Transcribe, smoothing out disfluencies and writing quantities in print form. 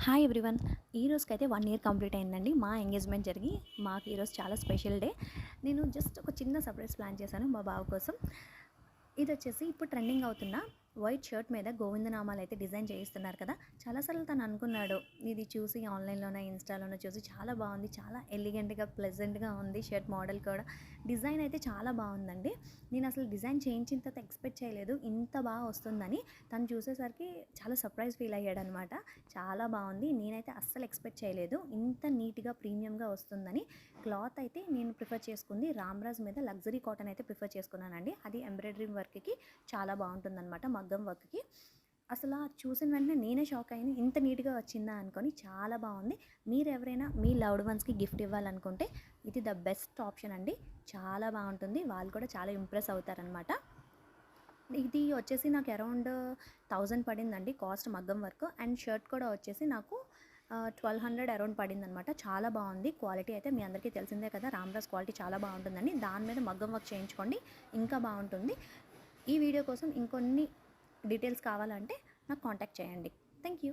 Hi everyone. ఈ రోజుకైతే 1 year complete అయిందండి మా ఎంగేజ్మెంట్ జరిగి. మాకు ఈరోజు చాలా స్పెషల్ డే. నేను జస్ట్ ఒక చిన్న సర్ప్రైజ్ ప్లాన్ చేశాను మా బావ కోసం. ఇదొచ్చేసి ఇప్పుడు ట్రెండింగ్ అవుతున్న వైట్ షర్ట్ మీద గోవిందనామాలు అయితే డిజైన్ చేయిస్తున్నారు కదా. చాలాసార్లు తను అనుకున్నాడు, ఇది చూసి ఆన్లైన్లోనే ఇన్స్టాలోనే చూసి చాలా బాగుంది, చాలా ఎలిగెంట్గా ప్లెజెంట్గా ఉంది షర్ట్ మోడల్ కూడా. డిజైన్ అయితే చాలా బాగుందండి. నేను అసలు డిజైన్ చేయించిన తర్వాత ఎక్స్పెక్ట్ చేయలేదు ఇంత బాగా వస్తుందని. తను చూసేసరికి చాలా సర్ప్రైజ్ ఫీల్ అయ్యాడనమాట. చాలా బాగుంది, నేనైతే అస్సలు ఎక్స్పెక్ట్ చేయలేదు ఇంత నీట్గా ప్రీమియంగా వస్తుందని. క్లాత్ అయితే నేను ప్రిఫర్ చేసుకుంది రామ్రాజ్ మీద లగ్జరీ కాటన్ అయితే ప్రిఫర్ చేసుకున్నానండి. అది ఎంబ్రాయిడరీ వర్క్కి చాలా బాగుంటుందన్నమాట, మగ్గం వర్క్కి. అసలు చూసిన వెంటనే నేనే షాక్ అయ్యాను, ఇంత నీట్గా వచ్చిందా అనుకొని. చాలా బాగుంది. మీరు ఎవరైనా మీ లవ్డ్ వన్స్కి గిఫ్ట్ ఇవ్వాలనుకుంటే ఇది ద బెస్ట్ ఆప్షన్ అండి. చాలా బాగుంటుంది, వాళ్ళు కూడా చాలా ఇంప్రెస్ అవుతారనమాట. ఇది వచ్చేసి నాకు అరౌండ్ 1000 పడిందండి కాస్ట్ మగ్గం వర్క్. అండ్ షర్ట్ కూడా వచ్చేసి నాకు 1200 అరౌండ్ పడిందనమాట. చాలా బాగుంది క్వాలిటీ అయితే. మీ అందరికీ తెలిసిందే కదా, రామ్రాజ్ క్వాలిటీ చాలా బాగుంటుందని. దాని మీద మగ్గం వర్క్ చేయించుకోండి, ఇంకా బాగుంటుంది. ఈ వీడియో కోసం ఇంకొన్ని డీటెయిల్స్ కావాలంటే నాకు కాంటాక్ట్ చేయండి. Thank you.